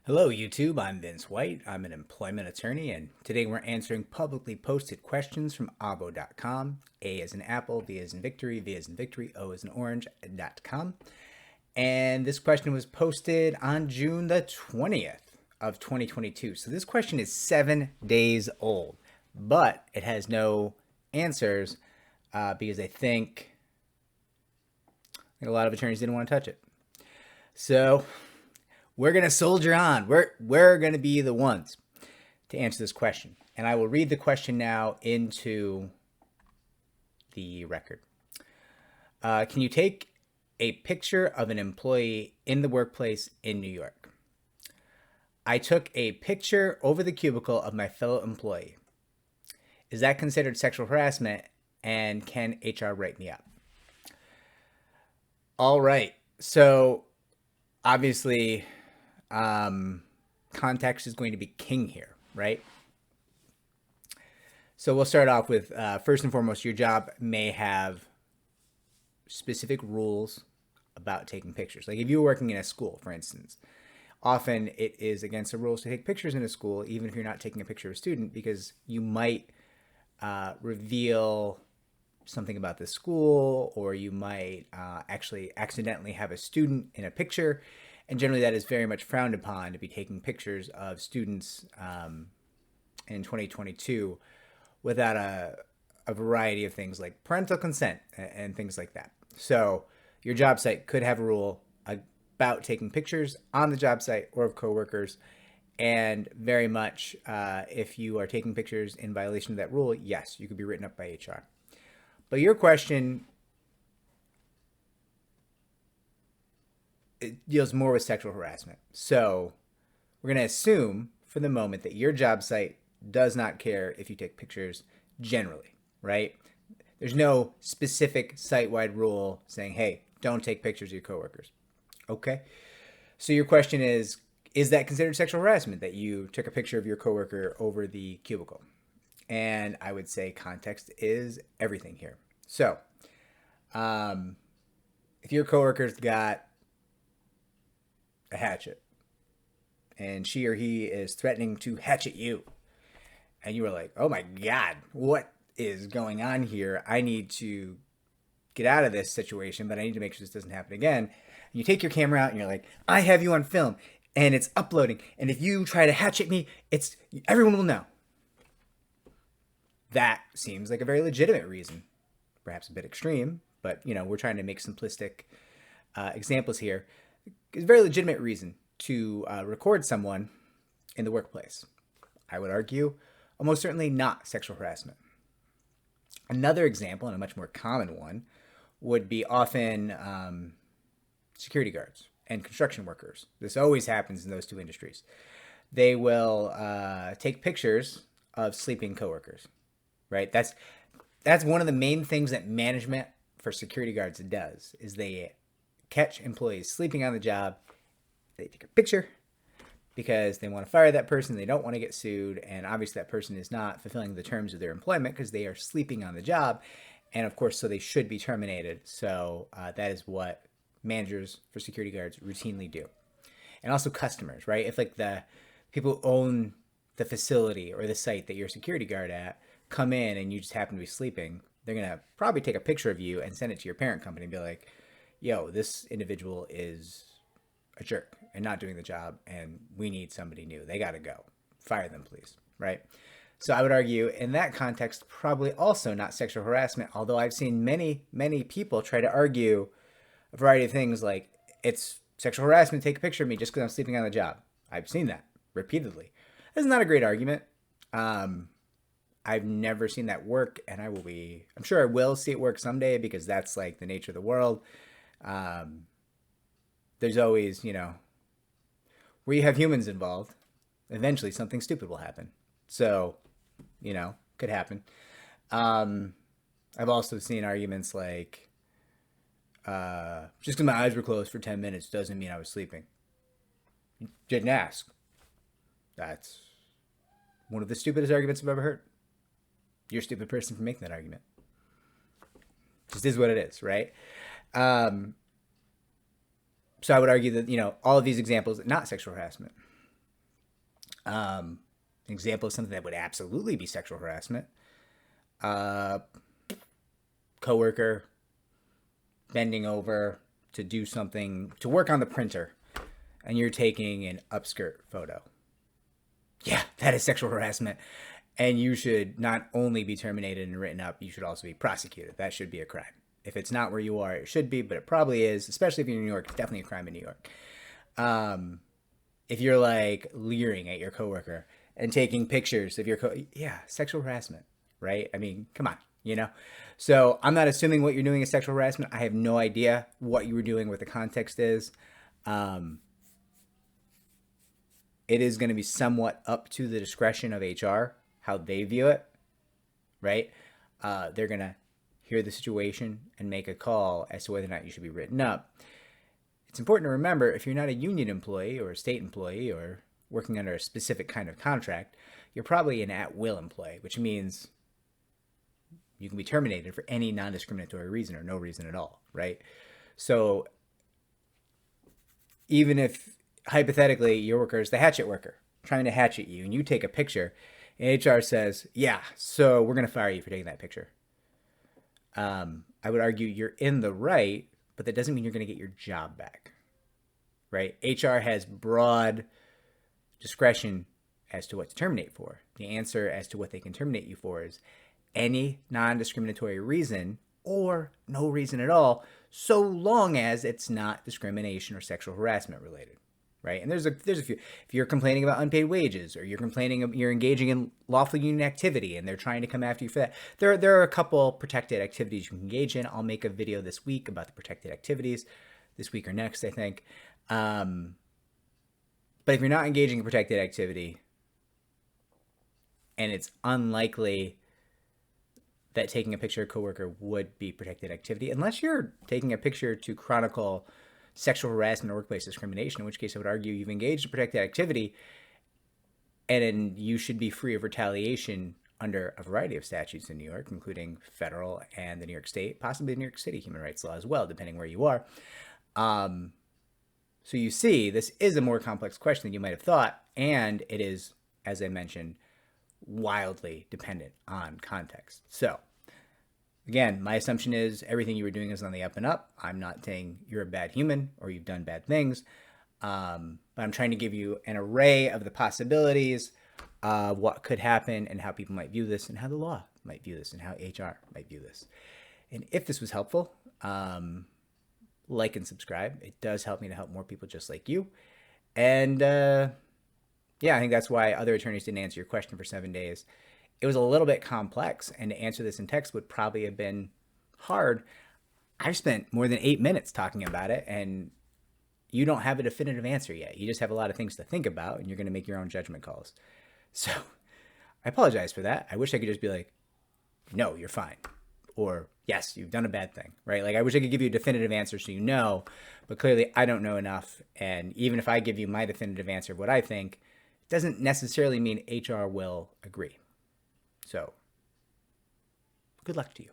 Hello, YouTube. I'm Vince White. I'm an employment attorney, and today we're answering publicly posted questions from abo.com. A as in apple, V as in victory, V as in victory, O as in orange.com. And this question was posted on June the 20th of 2022. So this question is 7 days old, but it has no answers because I think a lot of attorneys didn't want to touch it. So we're going to soldier on. We're going to be the ones to answer this question. And I will read the question now into the record. Can you take a picture of an employee in the workplace in New York? I took a picture over the cubicle of my fellow employee. Is that considered sexual harassment? And can HR write me up? All right. So obviously, context is going to be king here, right? So we'll start off with first and foremost, your job may have specific rules about taking pictures. Like if you're working in a school, for instance, often it is against the rules to take pictures in a school, even if you're not taking a picture of a student, because you might reveal something about the school, or you might actually accidentally have a student in a picture. And generally that is very much frowned upon, to be taking pictures of students in 2022 without a variety of things like parental consent and things like that. So your job site could have a rule about taking pictures on the job site or of coworkers. And very much if you are taking pictures in violation of that rule, yes, you could be written up by HR. But your question, it deals more with sexual harassment. So we're going to assume for the moment that your job site does not care if you take pictures generally, right? There's no specific site-wide rule saying, hey, don't take pictures of your coworkers. Okay. So your question is that considered sexual harassment that you took a picture of your coworker over the cubicle? And I would say context is everything here. So if your coworker's got a hatchet and she or he is threatening to hatchet you, and you were like, oh my God, what is going on here? I need to get out of this situation, but I need to make sure this doesn't happen again. And you take your camera out and you're like, I have you on film and it's uploading. And if you try to hatchet me, everyone will know. That seems like a very legitimate reason, perhaps a bit extreme, but we're trying to make simplistic examples here. It's a very legitimate reason to record someone in the workplace. I would argue almost certainly not sexual harassment. Another example, and a much more common one, would be often security guards and construction workers. This always happens in those two industries. They will take pictures of sleeping coworkers. Right? That's one of the main things that management for security guards does, is they catch employees sleeping on the job. They take a picture because they want to fire that person. They don't want to get sued. And obviously that person is not fulfilling the terms of their employment because they are sleeping on the job. And of course, so they should be terminated. So that is what managers for security guards routinely do. And also customers, right? If like the people who own the facility or the site that you're a security guard at come in and you just happen to be sleeping, they're going to probably take a picture of you and send it to your parent company and be like, yo, this individual is a jerk and not doing the job, and we need somebody new. They got to go. Fire them, please. Right? So I would argue in that context, probably also not sexual harassment, although I've seen many, many people try to argue a variety of things like it's sexual harassment, take a picture of me just because I'm sleeping on the job. I've seen that repeatedly. That's not a great argument. I've never seen that work, and I'm sure I will see it work someday because that's like the nature of the world. There's always, where you have humans involved, eventually something stupid will happen. So, could happen. I've also seen arguments like, just because my eyes were closed for 10 minutes doesn't mean I was sleeping. You didn't ask. That's one of the stupidest arguments I've ever heard. You're a stupid person for making that argument. Just is what it is, right? So I would argue that, all of these examples, not sexual harassment. An example of something that would absolutely be sexual harassment. Coworker bending over to do something, to work on the printer, and you're taking an upskirt photo. Yeah, that is sexual harassment. And you should not only be terminated and written up, you should also be prosecuted. That should be a crime. If it's not where you are, it should be, but it probably is, especially if you're in New York. It's definitely a crime in New York. If you're like leering at your coworker and taking pictures of your yeah, sexual harassment, right? I mean, come on, you know? So I'm not assuming what you're doing is sexual harassment. I have no idea what you were doing, what the context is. It is going to be somewhat up to the discretion of HR, how they view it, right? They're going to hear the situation and make a call as to whether or not you should be written up. It's important to remember, if you're not a union employee or a state employee or working under a specific kind of contract, you're probably an at-will employee, which means you can be terminated for any non-discriminatory reason or no reason at all, right? So even if, hypothetically, your worker is the hatchet worker trying to hatchet you, and you take a picture, and HR says, yeah, so we're going to fire you for taking that picture. I would argue you're in the right, but that doesn't mean you're going to get your job back, right? HR has broad discretion as to what to terminate for. The answer as to what they can terminate you for is any non-discriminatory reason or no reason at all, so long as it's not discrimination or sexual harassment related, right? And there's a few. If you're complaining about unpaid wages, or you're engaging in lawful union activity and they're trying to come after you for that, there are a couple protected activities you can engage in. I'll make a video this week about the protected activities, this week or next, I think. But if you're not engaging in protected activity, and it's unlikely that taking a picture of a coworker would be protected activity, unless you're taking a picture to chronicle sexual harassment or workplace discrimination, in which case I would argue you've engaged in protected activity, and you should be free of retaliation under a variety of statutes in New York, including federal and the New York State, possibly the New York City human rights law as well, depending where you are. So you see, this is a more complex question than you might have thought, and it is, as I mentioned, wildly dependent on context. So again, my assumption is everything you were doing is on the up and up. I'm not saying you're a bad human or you've done bad things, but I'm trying to give you an array of the possibilities of what could happen and how people might view this and how the law might view this and how HR might view this. And if this was helpful, like and subscribe. It does help me to help more people just like you. And yeah, I think that's why other attorneys didn't answer your question for 7 days. It was a little bit complex, and to answer this in text would probably have been hard. I've spent more than 8 minutes talking about it, and you don't have a definitive answer yet. You just have a lot of things to think about, and you're going to make your own judgment calls. So I apologize for that. I wish I could just be like, no, you're fine. Or, yes, you've done a bad thing, right? Like, I wish I could give you a definitive answer so you know, but clearly I don't know enough. And even if I give you my definitive answer of what I think, it doesn't necessarily mean HR will agree. So, good luck to you.